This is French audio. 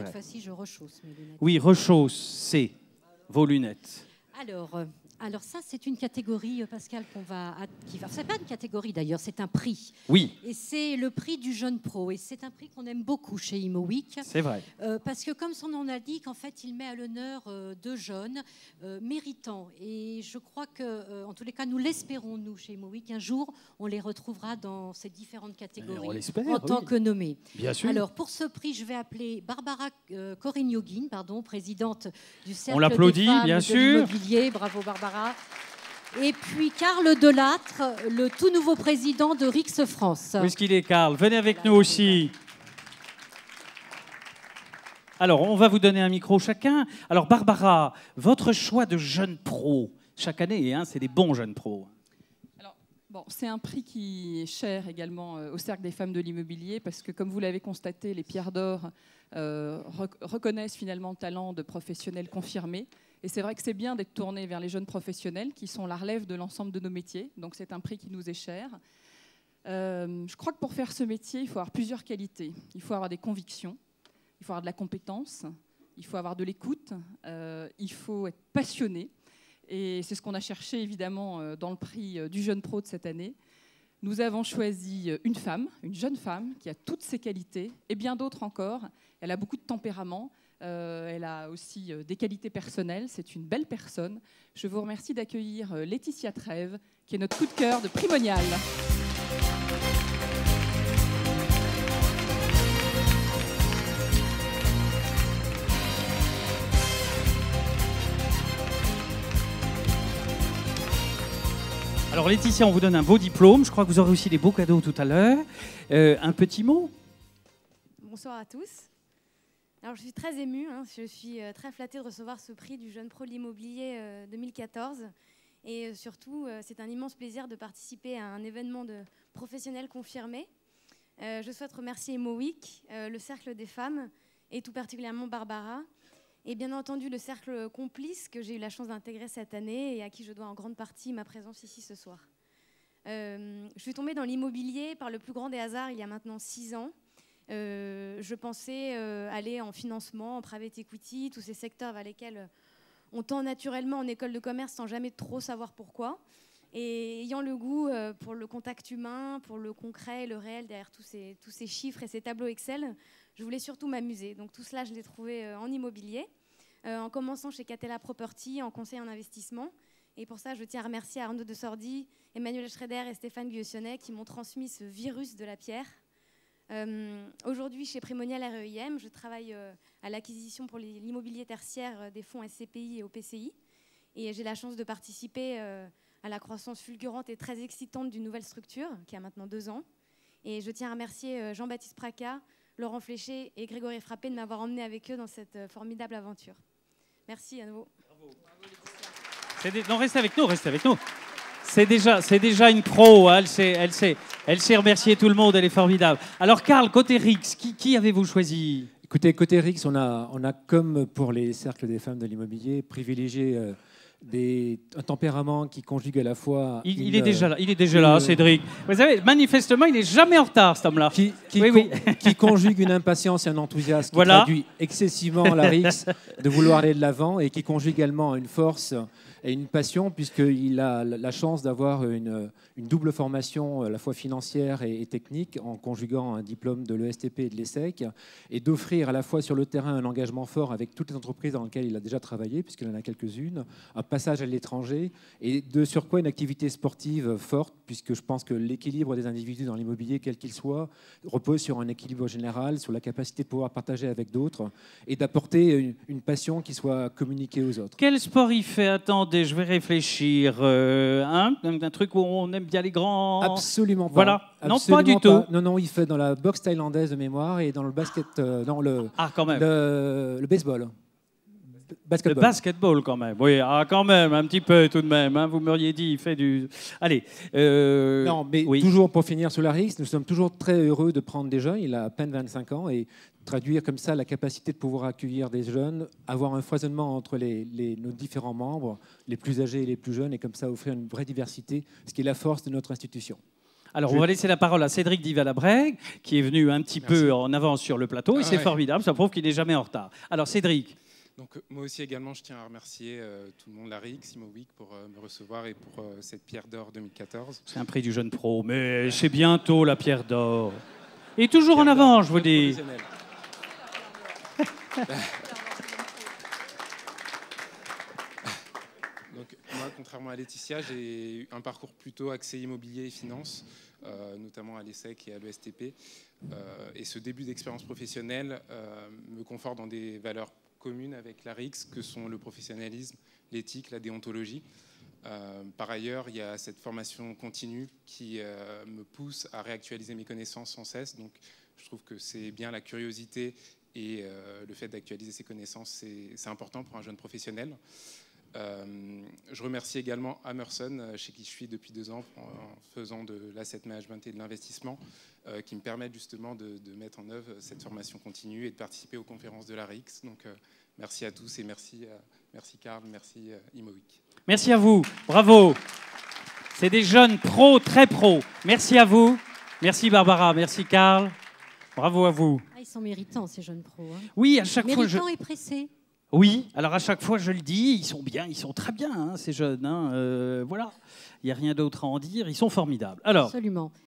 Cette fois-ci, je rechausse mes lunettes. Oui, rechaussez vos lunettes. Alors ça, c'est une catégorie, Pascal, c'est pas une catégorie d'ailleurs, c'est un prix. Oui. Et c'est le prix du jeune pro. Et c'est un prix qu'on aime beaucoup chez ImoWeek. C'est vrai. Parce que comme son nom l'indique, en fait, il met à l'honneur deux jeunes méritants. Et je crois que, en tous les cas, nous l'espérons, nous, chez ImoWeek, un jour, on les retrouvera dans ces différentes catégories. On l'espère, en tant que nommés. Bien sûr. Alors, pour ce prix, je vais appeler Barbara Corignoguine, présidente du Cercle On l'applaudit, des femmes bien de sûr. l'immobilier. Bravo, Barbara. Et puis Karl Delattre, le tout nouveau président de Rix France. Où est-ce qu'il est, Karl? Venez avec nous aussi. Alors, on va vous donner un micro chacun. Alors, Barbara, votre choix de jeune pro, chaque année, hein, c'est des bons jeunes pros. Alors, c'est un prix qui est cher également au Cercle des femmes de l'immobilier parce que, comme vous l'avez constaté, les Pierres d'Or reconnaissent finalement le talent de professionnels confirmés. Et c'est vrai que c'est bien d'être tourné vers les jeunes professionnels qui sont la relève de l'ensemble de nos métiers. Donc c'est un prix qui nous est cher. Je crois que pour faire ce métier, il faut avoir plusieurs qualités. Il faut avoir des convictions, il faut avoir de la compétence, il faut avoir de l'écoute, il faut être passionné. Et c'est ce qu'on a cherché évidemment dans le prix du jeune pro de cette année. Nous avons choisi une femme, une jeune femme qui a toutes ses qualités et bien d'autres encore. Elle a beaucoup de tempérament. Elle a aussi des qualités personnelles. C'est une belle personne. Je vous remercie d'accueillir Laetitia Trèves, qui est notre coup de cœur de Primonial. Alors, Laetitia, on vous donne un beau diplôme. Je crois que vous aurez aussi des beaux cadeaux tout à l'heure. Un petit mot? Bonsoir à tous. Alors, je suis très émue, je suis très flattée de recevoir ce prix du Jeune Pro de l'Immobilier 2014. Et surtout, c'est un immense plaisir de participer à un événement de professionnels confirmés. Je souhaite remercier ImoWeek, le Cercle des femmes, et tout particulièrement Barbara. Et bien entendu, le Cercle Complice, que j'ai eu la chance d'intégrer cette année et à qui je dois en grande partie ma présence ici ce soir. Je suis tombée dans l'immobilier par le plus grand des hasards il y a maintenant 6 ans. Je pensais aller en financement, en private equity, tous ces secteurs vers lesquels on tend naturellement en école de commerce sans jamais trop savoir pourquoi. Et ayant le goût pour le contact humain, pour le concret, le réel derrière tous ces chiffres et ces tableaux Excel, je voulais surtout m'amuser. Donc tout cela, je l'ai trouvé en immobilier, en commençant chez Catella Property, en conseil en investissement. Et pour ça, je tiens à remercier Arnaud de Sordi, Emmanuel Schrader et Stéphane Guyonnet qui m'ont transmis ce virus de la pierre. Aujourd'hui, chez Primonial REIM, je travaille à l'acquisition pour l'immobilier tertiaire des fonds SCPI et OPCI. Et j'ai la chance de participer à la croissance fulgurante et très excitante d'une nouvelle structure qui a maintenant 2 ans. Et je tiens à remercier Jean-Baptiste Praca, Laurent Fléché et Grégory Frappé de m'avoir emmené avec eux dans cette formidable aventure. Merci à nouveau. Bravo. Non, restez avec nous, restez avec nous. C'est déjà une pro, hein. Elle sait remercier tout le monde, elle est formidable. Alors Karl, côté Rix, qui avez-vous choisi? Écoutez, côté Rix, on a comme pour les cercles des femmes de l'immobilier, privilégié un tempérament qui conjugue à la fois... Il est déjà là, Cédric. Vous savez, manifestement, il n'est jamais en retard, cet homme-là. Qui conjugue une impatience et un enthousiasme qui traduit excessivement la Rix de vouloir aller de l'avant et qui conjugue également une force et une passion puisqu'il a la chance d'avoir une double formation à la fois financière et technique en conjuguant un diplôme de l'ESTP et de l'ESSEC et d'offrir à la fois sur le terrain un engagement fort avec toutes les entreprises dans lesquelles il a déjà travaillé puisqu'il en a quelques-unes, un passage à l'étranger et de surcroît une activité sportive forte puisque je pense que l'équilibre des individus dans l'immobilier, quel qu'il soit, repose sur un équilibre général, sur la capacité de pouvoir partager avec d'autres et d'apporter une passion qui soit communiquée aux autres. Quel sport il fait? Attendez, je vais réfléchir. Un truc où on aime bien les grands... Absolument pas. Voilà. Absolument non, pas du tout. Non, il fait dans la boxe thaïlandaise de mémoire et dans le basket... quand même. Le baseball. Le basketball, quand même. Oui, quand même, un petit peu tout de même. Hein. Vous m'auriez dit, il fait du... Allez. Non, mais toujours pour finir sur la Rix, nous sommes toujours très heureux de prendre des jeunes. Il a à peine 25 ans et traduire comme ça la capacité de pouvoir accueillir des jeunes, avoir un foisonnement entre nos différents membres, les plus âgés et les plus jeunes, et comme ça offrir une vraie diversité, ce qui est la force de notre institution. Alors, on va laisser la parole à Cédric Dival-Abrègue, qui est venu un petit peu en avance sur le plateau, et c'est formidable, ça prouve qu'il n'est jamais en retard. Alors, Cédric. Donc, moi aussi également, je tiens à remercier tout le monde, la RIX, Imo-Week, pour me recevoir et pour cette Pierre d'Or 2014. C'est un prix du jeune pro, mais c'est bientôt la Pierre d'Or. Et toujours en avant, je vous dis. Donc, moi, contrairement à Laetitia, j'ai eu un parcours plutôt axé immobilier et finance, notamment à l'ESSEC et à l'ESTP. Et ce début d'expérience professionnelle me conforte dans des valeurs communes avec la RIX, que sont le professionnalisme, l'éthique, la déontologie. Par ailleurs, il y a cette formation continue qui me pousse à réactualiser mes connaissances sans cesse. Donc, je trouve que c'est bien la curiosité et le fait d'actualiser ses connaissances, c'est important pour un jeune professionnel. Je remercie également Amerson, chez qui je suis depuis 2 ans en faisant de l'asset management et de l'investissement, qui me permettent justement de mettre en œuvre cette formation continue et de participer aux conférences de la RIX. Donc merci à tous et merci Karl, merci Imo-Week. Merci à vous, bravo. C'est des jeunes pros, très pros. Merci à vous, merci Barbara, merci Karl, bravo à vous. Ah, ils sont méritants ces jeunes pros. Hein. Oui, à chaque fois. Méritants et pressés. Oui, alors à chaque fois je le dis, ils sont bien, ils sont très bien, hein, ces jeunes. Hein, voilà, il n'y a rien d'autre à en dire, ils sont formidables. Alors, absolument.